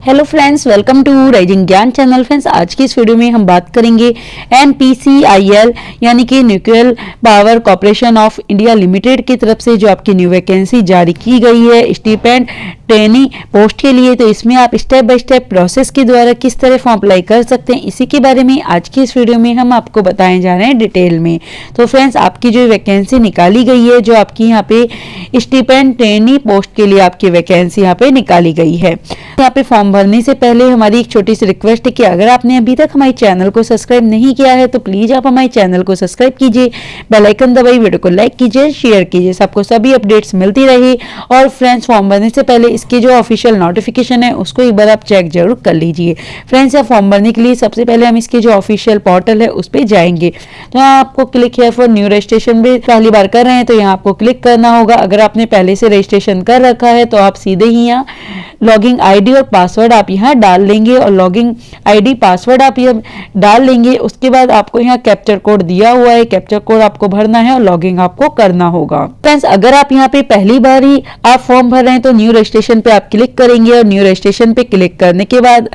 Hello friends, welcome to rising Gyan channel. Friends, आज की इस वीडियो में हम बात करेंगे NPCIL यानी कि nuclear power corporation of India limited की तरफ से जो आपकी न्यू वैकेंसी जारी की गई है स्टीपेंड ट्रेनी पोस्ट के लिए। तो इसमें आप स्टेप बाय स्टेप प्रोसेस के द्वारा किस तरह फॉर्म अप्लाई कर सकते हैं, इसी के बारे में आज की इस वीडियो में हम आपको बताए जा रहे हैं डिटेल में। तो फ्रेंड्स, आपकी जो वैकेंसी निकाली गई है, जो आपकी यहाँ पे स्टीपेंड ट्रेनी पोस्ट के लिए आपकी वैकेंसी यहाँ पे निकाली गई है। यहाँ पे फॉर्म भरने से पहले हमारी एक छोटी सी रिक्वेस्ट है कि अगर आपने अभी तक हमारे चैनल को सब्सक्राइब नहीं किया है तो प्लीज आप हमारे चैनल को सब्सक्राइब कीजिए, बेल आइकन दबाइए, वीडियो को लाइक कीजिए, शेयर कीजिए, सबको सभी अपडेट्स मिलती रही। और फ्रेंड्स, फॉर्म भरने से पहले इसकी जो ऑफिशियल नोटिफिकेशन है उसको एक बार आप चेक जरूर कर लीजिए। फ्रेंड्स, यहाँ फॉर्म भरने के लिए सबसे पहले हम इसके जो ऑफिशियल पोर्टल है उस पर जाएंगे। तो यहाँ आपको क्लिक है फॉर न्यू रजिस्ट्रेशन भी पहली बार कर रहे हैं तो यहाँ आपको क्लिक करना होगा। अगर आपने पहले से रजिस्ट्रेशन कर रखा है तो आप सीधे ही यहाँ लॉगिंग आईडी और पासवर्ड आप यहाँ डाल लेंगे और लॉगिंग आईडी पासवर्ड आप ये डाल लेंगे। उसके बाद आपको यहाँ कैप्चर कोड दिया हुआ है, कैप्चर कोड आपको भरना है और लॉगिंग आपको करना होगा। फ्रेंड्स, अगर आप यहाँ पे पहली बार ही आप फॉर्म भर रहे हैं तो न्यू रजिस्ट्रेशन पे आप क्लिक करेंगे और न्यू रजिस्ट्रेशन पे क्लिक करने के बाद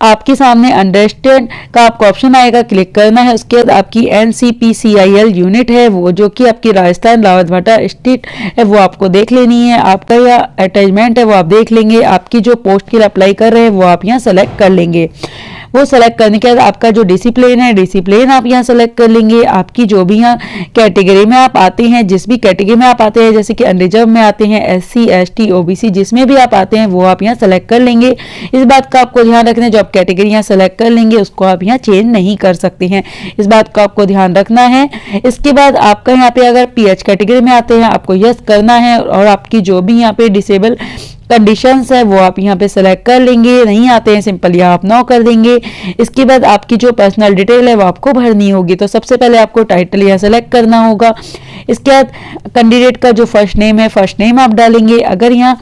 आपके सामने अंडरस्टैंड का आपको ऑप्शन आएगा, क्लिक करना है। उसके बाद आपकी NCPCIL यूनिट है वो जो कि आपकी राजस्थान रावतभाटा स्टेट है वो आपको देख लेनी है। आपका यह अटैचमेंट है वो आप देख लेंगे। आपकी जो पोस्ट के लिए अप्लाई कर रहे हैं वो आप यहाँ सेलेक्ट कर लेंगे। वो सेलेक्ट करने के बाद आपका जो डिसिप्लिन है डिसिप्लिन आप यहाँ सेलेक्ट कर लेंगे। आपकी जो भी यहाँ कैटेगरी में आप आते हैं, जिस भी कैटेगरी में आप आते हैं, जैसे कि अनरिजर्व में आते हैं, SC ST OBC जिसमें भी आप आते हैं वो आप यहाँ सेलेक्ट कर लेंगे। इस बात का आपको ध्यान रखना है, जो आप कैटेगरी यहाँ सेलेक्ट कर लेंगे उसको आप यहाँ चेंज नहीं कर सकते हैं, इस बात का आपको ध्यान रखना है। इसके बाद आपका यहाँ पे अगर PH कैटेगरी में आते हैं आपको यस करना है और आपकी जो भी यहाँ पे डिसेबल कंडीशंस है वो आप यहाँ पे सेलेक्ट कर लेंगे। नहीं आते हैं सिंपली आप नो कर देंगे। इसके बाद आपकी जो पर्सनल डिटेल है वो आपको भरनी होगी। तो सबसे पहले आपको टाइटल यहाँ सेलेक्ट करना होगा। इसके बाद कैंडिडेट का जो फर्स्ट नेम है फर्स्ट नेम आप डालेंगे। अगर यहाँ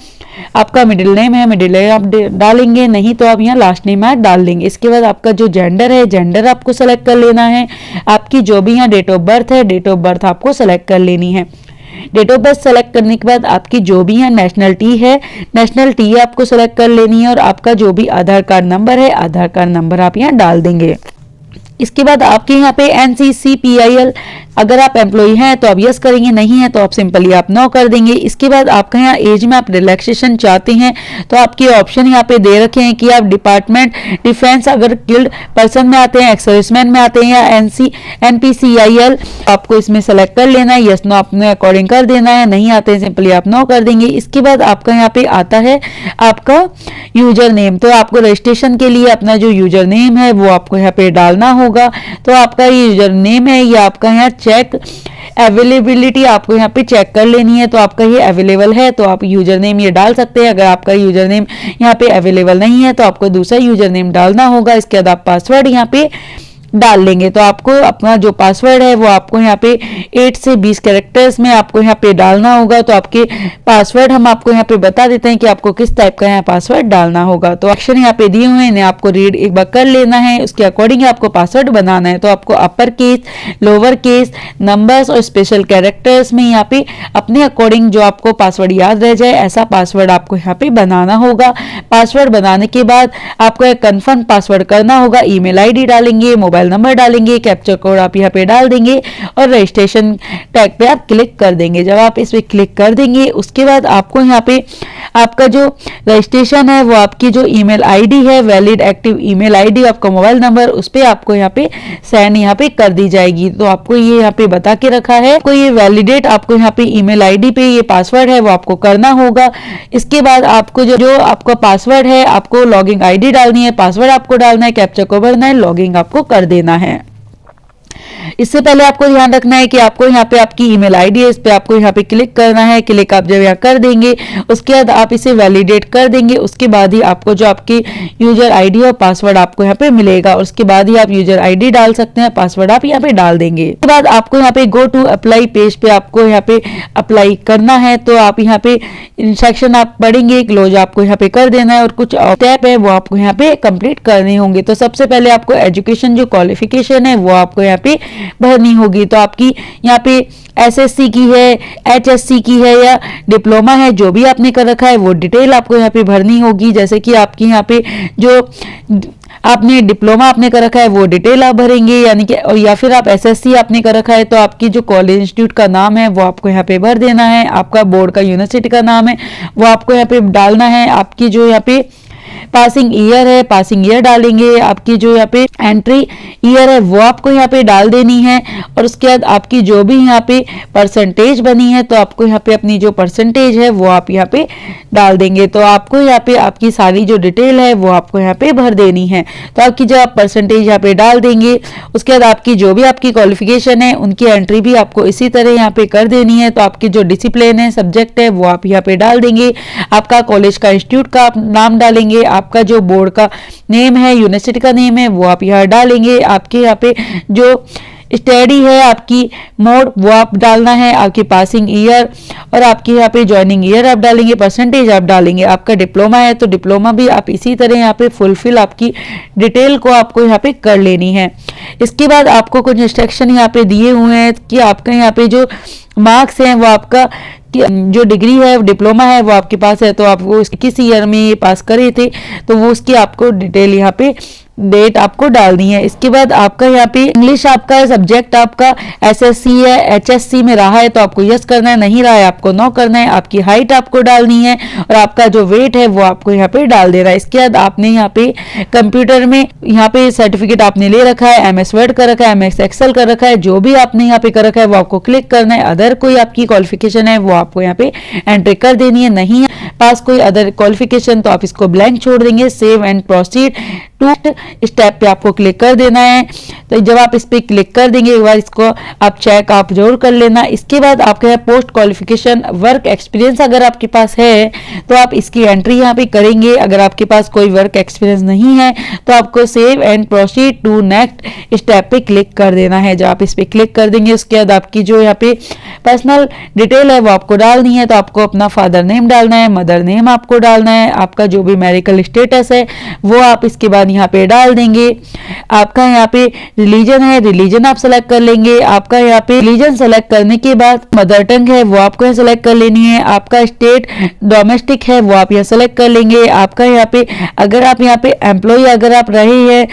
आपका मिडिल नेम है मिडिल नेम आप डालेंगे, नहीं तो आप यहाँ लास्ट नेम आप डाल देंगे। इसके बाद आपका जो जेंडर है जेंडर आपको सेलेक्ट कर लेना है। आपकी जो भी यहाँ डेट ऑफ बर्थ है डेट ऑफ बर्थ आपको सेलेक्ट कर लेनी है। डेट ऑफ बर्थ सेलेक्ट करने के बाद आपकी जो भी यहाँ नेशनलिटी है नेशनलिटी आपको सेलेक्ट कर लेनी है और आपका जो भी आधार कार्ड नंबर है आधार कार्ड नंबर आप यहाँ डाल देंगे। इसके बाद आपके यहाँ पे NCCPIL अगर आप एम्प्लॉय हैं तो आप यस करेंगे, नहीं है तो आप सिंपली आप नो कर देंगे। इसके बाद आपका यहाँ एज में आप रिलैक्सेशन चाहते हैं तो आपके ऑप्शन यहाँ पे दे रखे हैं कि आप डिपार्टमेंट डिफेंस अगर गिल्ड पर्सन में आते हैं, एक्सर्विसमैन में आते हैं या NPCIL आपको इसमें सेलेक्ट कर लेना है। यस नो अपने अकॉर्डिंग कर देना है, नहीं आते हैं सिंपली आप नो कर देंगे। इसके बाद आपका यहाँ पे आता है आपका यूजर नेम। तो आपको रजिस्ट्रेशन के लिए अपना जो यूजर नेम है वो आपको यहाँ पे डालना होगा। तो आपका ये यूजर नेम है ये आपका यहाँ चेक अवेलेबिलिटी आपको यहाँ पे चेक कर लेनी है। तो आपका ये अवेलेबल है तो आप यूजर नेम ये डाल सकते हैं। अगर आपका यूजर नेम यहाँ पे अवेलेबल नहीं है तो आपको दूसरा यूजर नेम डालना होगा। इसके बाद आप पासवर्ड यहाँ पे डाल लेंगे। तो आपको अपना जो पासवर्ड है वो आपको यहाँ पे 8 से 20 कैरेक्टर्स में आपको यहाँ पे डालना होगा। तो आपके पासवर्ड हम आपको यहाँ पे बता देते हैं कि आपको किस टाइप का यहाँ पासवर्ड डालना होगा। तो ऑप्शन यहाँ पे दिए हुए हैं, इन्हें आपको रीड एक बार कर लेना है, उसके अकॉर्डिंग आपको पासवर्ड बनाना है। तो आपको upper case, lower case, numbers और स्पेशल कैरेक्टर्स में यहाँ पे अपने अकॉर्डिंग जो आपको पासवर्ड याद रह जाए ऐसा पासवर्ड आपको यहाँ पे बनाना होगा। पासवर्ड बनाने के बाद आपको एक कन्फर्म पासवर्ड करना होगा। ईमेल आईडी डालेंगे, मोबाइल नंबर डालेंगे, कैप्चर कोड आप यहाँ पे डाल देंगे और रजिस्ट्रेशन टैग पे आप क्लिक कर देंगे। जब आप इस पे क्लिक कर देंगे उसके बाद आपको यहाँ पे आपका जो रजिस्ट्रेशन है वो आपकी जो ईमेल आईडी है वैलिड एक्टिव ईमेल आईडी आपका मोबाइल नंबर उस पे आपको यहाँ पे सेंड यहाँ पे कर दी जाएगी। तो आपको ये यहाँ पे बता के रखा है, आपको ये वैलिडेट आपको यहाँ पे ईमेल आईडी पे ये पासवर्ड है वो आपको करना होगा। इसके बाद आपको जो आपका पासवर्ड है आपको लॉगिंग आईडी डालनी है, पासवर्ड आपको डालना है, कैप्चर को भरना है, लॉगिंग आपको कर देना है। इससे पहले आपको ध्यान रखना है कि आपको यहाँ पे आपकी ईमेल आईडी है इस पे आपको यहाँ पे क्लिक करना है। क्लिक आप जब यहाँ कर देंगे उसके बाद आप इसे वैलिडेट कर देंगे। उसके बाद ही आपको जो आपकी यूजर आईडी और पासवर्ड आपको यहाँ पे मिलेगा। उसके बाद ही आप यूजर आईडी डाल सकते हैं, पासवर्ड आप यहाँ पे डाल देंगे। उसके बाद आपको यहाँ पे गो टू अप्लाई पेज पे आपको यहाँ पे अप्लाई करना है। तो आप यहाँ पे इंस्ट्रक्शन आप पढ़ेंगे, क्लोज आपको यहाँ पे कर देना है और कुछ स्टेप है वो आपको यहाँ पे कंप्लीट करने होंगे। तो सबसे पहले आपको एजुकेशन जो क्वालिफिकेशन है वो आपको यहाँ पे भरनी होगी। तो आपकी यहाँ पे एसएससी की है, एचएससी की है या डिप्लोमा है, जो भी आपने कर रखा है वो डिटेल आपको यहाँ पे भरनी होगी। जैसे कि आपकी यहाँ पे जो आपने डिप्लोमा आपने कर रखा है वो डिटेल आप भरेंगे, यानी कि या फिर आप एसएससी आपने कर रखा है तो आपकी जो कॉलेज इंस्टीट्यूट का नाम है वो आपको यहाँ पे भर देना है। आपका बोर्ड का यूनिवर्सिटी का नाम है वो आपको यहाँ पे डालना है। आपकी जो यहाँ पे पासिंग ईयर है, पासिंग ईयर डालेंगे। आपकी जो यहाँ पे एंट्री ईयर है वो आपको यहाँ पे डाल देनी है। और उसके बाद आपकी जो भी यहाँ पे परसेंटेज बनी है तो आपको यहाँ पे अपनी जो परसेंटेज है वो आप यहाँ पे डाल देंगे। तो आपको यहाँ पे आपकी सारी जो डिटेल है वो आपको यहाँ पे भर देनी है। तो आपकी जो आप परसेंटेज यहाँ पे डाल देंगे, उसके बाद आपकी जो भी आपकी क्वालिफिकेशन है उनकी एंट्री भी आपको इसी तरह यहाँ पे कर देनी है। तो आपकी जो डिसिप्लिन है, सब्जेक्ट है वो आप यहाँ पे डाल देंगे। आपका कॉलेज का इंस्टीट्यूट का आप नाम डालेंगे। आपका जो बोर्ड का नेम है, यूनिवर्सिटी का नेम है वो आप यहाँ डालेंगे। आपके यहाँ पे जो स्टडी है, आपकी मोड वो आप डालना है। आपकी पासिंग ईयर और आपके यहाँ पे ज्वाइनिंग ईयर आप डालेंगे, परसेंटेज आप डालेंगे। आपका डिप्लोमा है तो डिप्लोमा भी आप इसी तरह यहाँ पे फुलफिल आपकी डिटेल को आपको यहाँ पे कर लेनी है। इसके बाद आपको कुछ इंस्ट्रक्शन यहाँ पे दिए हुए हैं कि आपका यहाँ पे जो मार्क्स हैं वो आपका जो डिग्री है डिप्लोमा है वो आपके पास है तो आप वो किस ईयर में ये पास करे थे तो वो उसकी आपको डिटेल यहाँ पे डेट आपको डालनी है। इसके बाद आपका यहाँ पे इंग्लिश आपका सब्जेक्ट आपका एसएससी है, एचएससी में रहा है तो आपको यस करना है, नहीं रहा है आपको नो करना है। आपकी हाइट आपको डालनी है और आपका जो वेट है वो आपको यहाँ पे डाल देना है। इसके बाद आपने यहाँ पे कंप्यूटर में यहाँ पे सर्टिफिकेट आपने ले रखा है, एमएस वर्ड कर रखा है, एमएस एक्सेल कर रखा है, जो भी आपने यहाँ पे कर रखा है वो आपको क्लिक करना है। अदर कोई आपकी क्वालिफिकेशन है वो आपको यहाँ पे एंट्री कर देनी है। नहीं है पास कोई अदर क्वालिफिकेशन तो आप इसको ब्लैंक छोड़ देंगे। Save and proceed to step पे आपको क्लिक कर देना है। तो जब आप इस पे क्लिक कर देंगे एक बार इसको आप चेक आप जरूर कर लेना। इसके बाद आपके पोस्ट क्वालिफिकेशन वर्क एक्सपीरियंस अगर आपके पास है तो आप इसकी एंट्री यहाँ पे करेंगे। अगर आपके पास कोई वर्क एक्सपीरियंस नहीं है तो आपको save and proceed to next step पे क्लिक कर देना है। जब आप इस पे क्लिक कर देंगे उसके बाद आपकी जो यहाँ पे पर्सनल डिटेल है वो आपको डालनी है। तो आपको अपना फादर नेम डालना है, मदर नेम आपको डालना है, आपका जो भी मैरिटल स्टेटस है वो आप इसके बाद यहाँ पे डाल देंगे। आपका यहाँ पे रिलीजन है, रिलीजन आप सेलेक्ट कर लेंगे। आपका यहाँ पे रिलीजन सेलेक्ट करने के बाद मदर टंग है वो आपको यहाँ सेलेक्ट कर लेनी है। आपका स्टेट डोमेस्टिक है वो आप यहाँ सेलेक्ट कर लेंगे। आपका यहाँ पे अगर आप यहाँ पे एम्प्लॉय अगर आप रहे हैं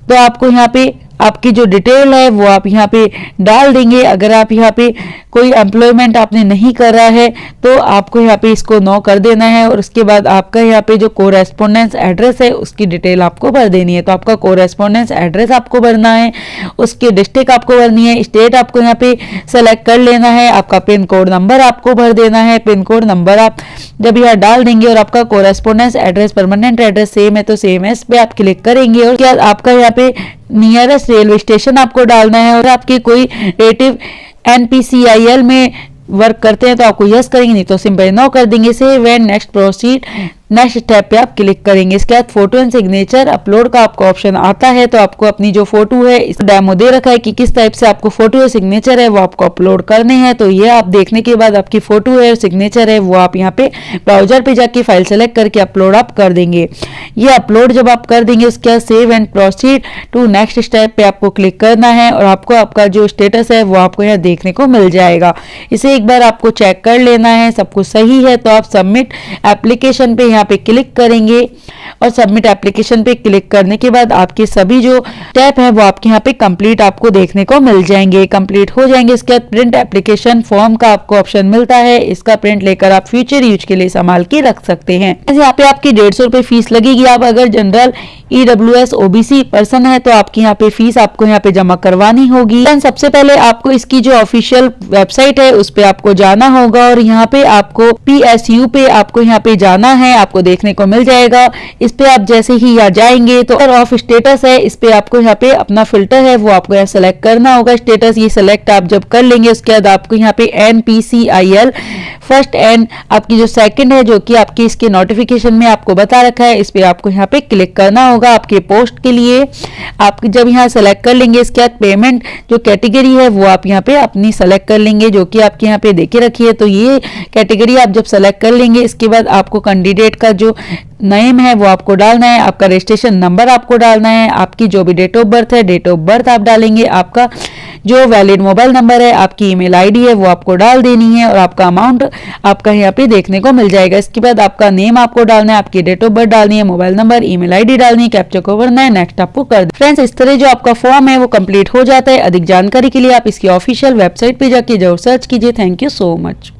तो आपको यहाँ पे आपकी जो डिटेल है वो आप यहाँ पे डाल देंगे। अगर आप यहाँ पे कोई एम्प्लॉयमेंट आपने नहीं करा है तो आपको यहाँ पे इसको नो कर देना है। और उसके बाद आपका यहाँ पे जो कोरेस्पोंडेंस एड्रेस है उसकी डिटेल आपको भर देनी है। तो आपका कोरेस्पोंडेंस एड्रेस आपको भरना है, उसकी डिस्ट्रिक्ट आपको भरनी है, स्टेट आपको यहाँ पे सेलेक्ट कर लेना है, आपका पिन कोड नंबर आपको भर देना है। पिन कोड नंबर आप जब यहाँ डाल देंगे और आपका correspondence address permanent address same है तो सेम है, इस पे आप क्लिक करेंगे। और क्या आपका यहाँ पे नियरेस्ट रेलवे स्टेशन आपको डालना है। और आपके कोई रिलेटिव एनपीसीआईएल में वर्क करते हैं तो आपको यस करेंगे, नहीं तो सिंपल नो कर देंगे। Save and next proceed next step पे आप क्लिक करेंगे। इसके बाद फोटो एंड सिग्नेचर अपलोड का आपको ऑप्शन आता है। तो आपको अपनी जो फोटो है इस डेमो दे रखा है कि किस टाइप से आपको फोटो है सिग्नेचर है वो आपको अपलोड करने हैं। तो ये आप देखने के बाद आपकी फोटो है सिग्नेचर है वो आप यहाँ पे ब्राउजर पे जाके फाइल सेलेक्ट करके अपलोड आप कर देंगे। ये अपलोड जब आप कर देंगे उसके बाद save and proceed to next step पे आपको क्लिक करना है और आपको आपका जो स्टेटस है वो आपको यहाँ देखने को मिल जाएगा। इसे एक बार आपको चेक कर लेना है, सब कुछ सही है तो आप सबमिट एप्लीकेशन पे यहाँ पे क्लिक करेंगे। और सबमिट एप्लीकेशन पे क्लिक करने के बाद आपके सभी जो स्टेप है वो आपके यहाँ पे कंप्लीट आपको देखने को मिल जाएंगे, कंप्लीट हो जाएंगे। इसके बाद प्रिंट एप्लीकेशन फॉर्म का आपको ऑप्शन मिलता है, इसका प्रिंट लेकर आप फ्यूचर यूज के लिए संभाल के रख सकते हैं। यहाँ पे आपकी 150 रुपए फीस लगेगी। आप अगर जनरल EWS OBC पर्सन है तो आपकी यहाँ पे फीस आपको यहाँ पे जमा करवानी होगी। सबसे पहले आपको इसकी जो ऑफिशियल वेबसाइट है उस पे आपको जाना होगा और यहाँ पे आपको PSU पे आपको यहाँ पे जाना है, आपको देखने को मिल जाएगा। इस पे आप जैसे ही यहाँ जाएंगे तो ऑफ स्टेटस है, इस पे आपको यहाँ पे अपना फिल्टर है वो आपको यहाँ सेलेक्ट करना होगा। स्टेटस ये सेलेक्ट आप जब कर लेंगे उसके बाद आपको यहाँ पे NPCIL फर्स्ट एंड आपकी जो सेकंड है जो कि आपकी इसके नोटिफिकेशन में आपको बता रखा है, इस पे आपको यहाँ पे क्लिक करना होगा आपके पोस्ट के लिए। आप जब यहाँ सेलेक्ट कर लेंगे इसके बाद पेमेंट जो कैटेगरी है वो आप यहाँ पे अपनी सेलेक्ट कर लेंगे जो कि आपके यहाँ पे देखे रखी है। तो ये कैटेगरी आप जब सेलेक्ट कर लेंगे इसके बाद आपको कैंडिडेट का जो नेम है वो आपको डालना है, आपका रजिस्ट्रेशन नंबर आपको डालना है, आपकी जो भी डेट ऑफ बर्थ है डेट ऑफ बर्थ आप डालेंगे, आपका जो वैलिड मोबाइल नंबर है, आपकी ईमेल आईडी है, वो आपको डाल देनी है और आपका अमाउंट आपका यहाँ पे देखने को मिल जाएगा। इसके बाद आपका नेम आपको डालना है, आपकी डेट ऑफ बर्थ डालनी है, मोबाइल नंबर, ईमेल आईडी डालनी है, कैप्चा को भरना है, नेक्स्ट आपको कर दे। फ्रेंड्स, इस तरह जो आपका फॉर्म है वो कंप्लीट हो जाता है। अधिक जानकारी के लिए आप इसकी ऑफिशियल वेबसाइट पे जाके जरूर सर्च कीजिए। Thank you so much.